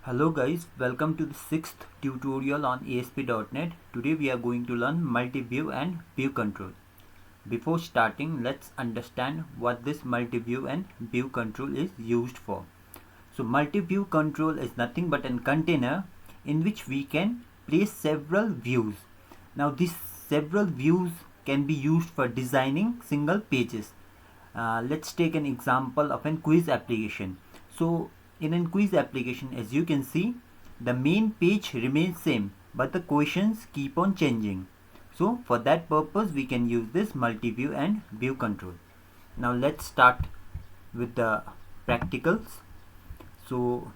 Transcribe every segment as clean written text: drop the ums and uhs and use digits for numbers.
Hello guys, welcome to the 6th tutorial on ASP.NET. Today we are going to learn MultiView and View Control. Before starting, let's understand what this MultiView and View Control is used for. So MultiView Control is nothing but a container in which we can place several views. Now these several views can be used for designing single pages. Let's take an example of a quiz application. So in a quiz application, as you can see, the main page remains same, but the questions keep on changing. So for that purpose, we can use this MultiView and View Control. Now let's start with the practicals. So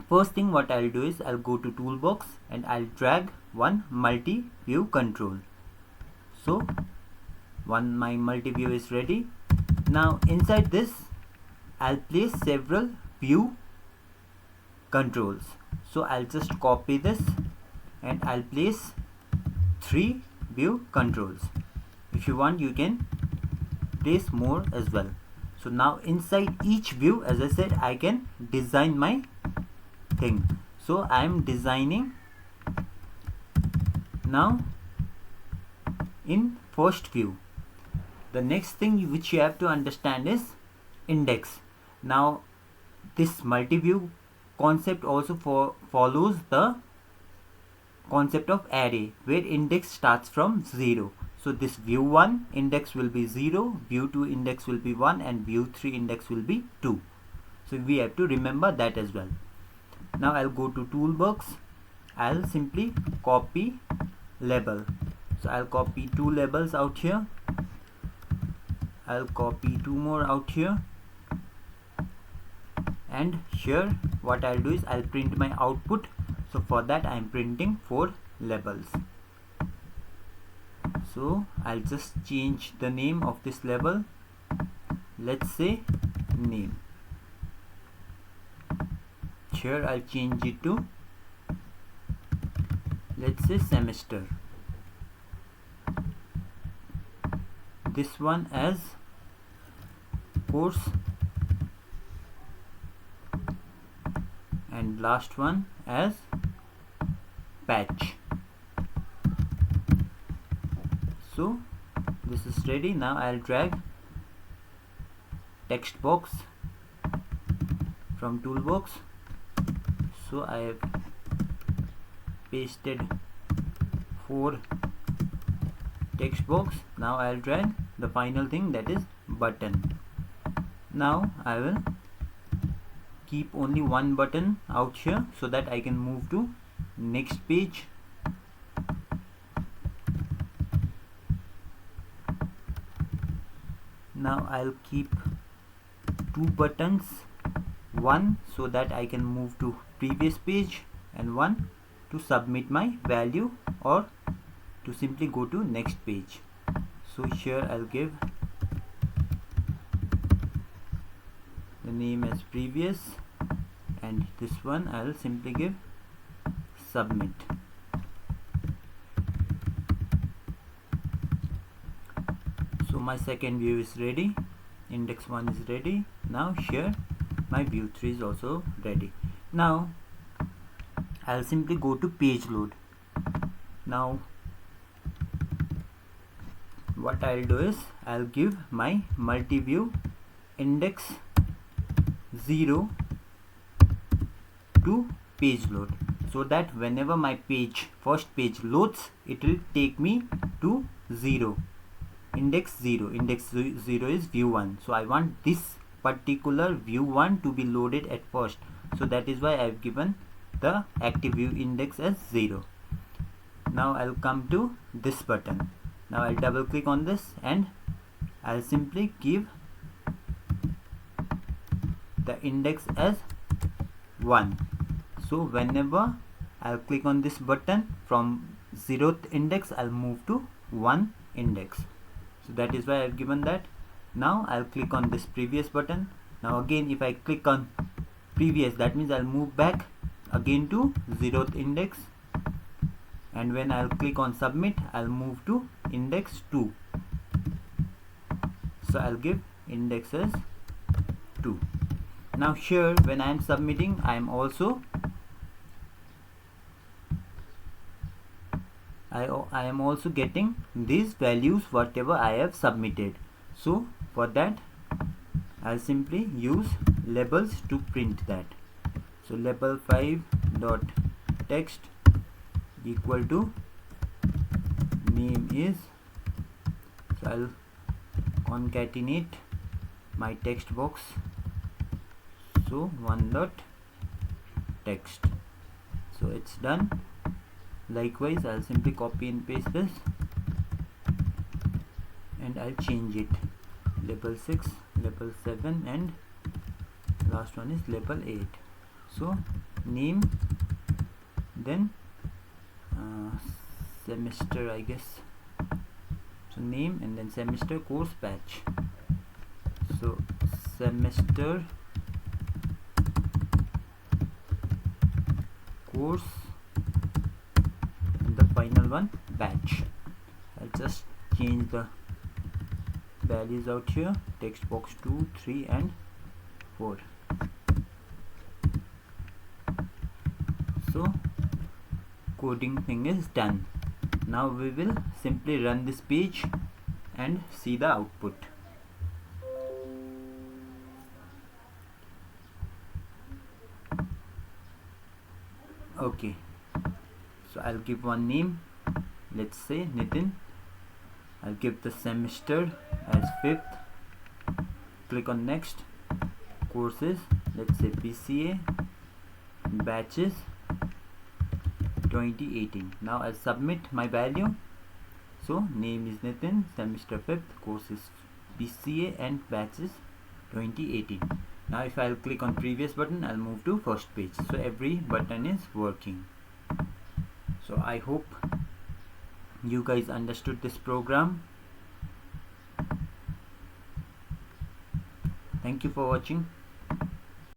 first thing what I'll do is I'll go to Toolbox and I'll drag one MultiView Control. So my MultiView is ready. Now inside this, I'll place several view controls. So I'll just copy this and I'll place 3 view controls. If you want, you can place more as well. So now inside each view, as I said, I can design my thing. So I am designing now in first view. The next thing which you have to understand is index. Now this multi-view concept also follows the concept of array, where index starts from 0. So this view 1 index will be 0, view 2 index will be 1, and view 3 index will be 2. So we have to remember that as well. Now I'll go to Toolbox. I'll simply copy label. So I'll copy 2 labels out here. I'll copy 2 more out here. And here what I'll do is I'll print my output. So for that I'm printing 4 labels. So I'll just change the name of this label. Let's say name. Here I'll change it to, let's say, semester. This one as course, and last one as patch. So this is ready. Now I'll drag text box from Toolbox. So I have pasted 4 text box. Now I'll drag the final thing, that is button. Now I will keep only one button out here so that I can move to next page. Now I'll keep 2 buttons, one so that I can move to previous page, and one to submit my value or to simply go to next page. So here I'll give the name as previous, and this one I'll simply give submit. So my second view is ready, index 1 is ready. Now here my view 3 is also ready. Now I'll simply go to page load. Now what I'll do is I'll give my multi-view index 0 to page load, so that whenever my first page loads, it will take me to 0. Index 0 is view 1. So I want this particular view 1 to be loaded at first. So that is why I've given the active view index as 0. Now I'll come to this button. Now I'll double click on this and I'll simply give the index as 1. So whenever I'll click on this button, from 0th index I'll move to 1 index. So that is why I've given that. Now I'll click on this previous button. Now again, if I click on previous, that means I'll move back again to 0th index, and when I'll click on submit, I'll move to index 2. So I'll give index as 2. Now here when I am submitting, I am also I am also getting these values whatever I have submitted. So for that I'll simply use labels to print that. So label 5 dot text equal to name is, so I'll concatenate my text box, so 1 dot text. So it's done. Likewise I'll simply copy and paste this and I'll change it, label 6, label 7, and last one is label 8. So name, then semester, I guess. So name and then semester course batch. So semester course and the final one batch. I'll just change the values out here, text box 2, 3 and 4. So coding thing is done. Now we will simply run this page and see the output. Okay, so I'll give one name, let's say Nitin. I'll give the semester as 5th, click on next, courses, let's say PCA, batches 2018. Now I'll submit my value. So name is Nitin, semester 5th, course is PCA and batches 2018. Now if I'll click on previous button, I'll move to first page. So every button is working. So I hope you guys understood this program. Thank you for watching.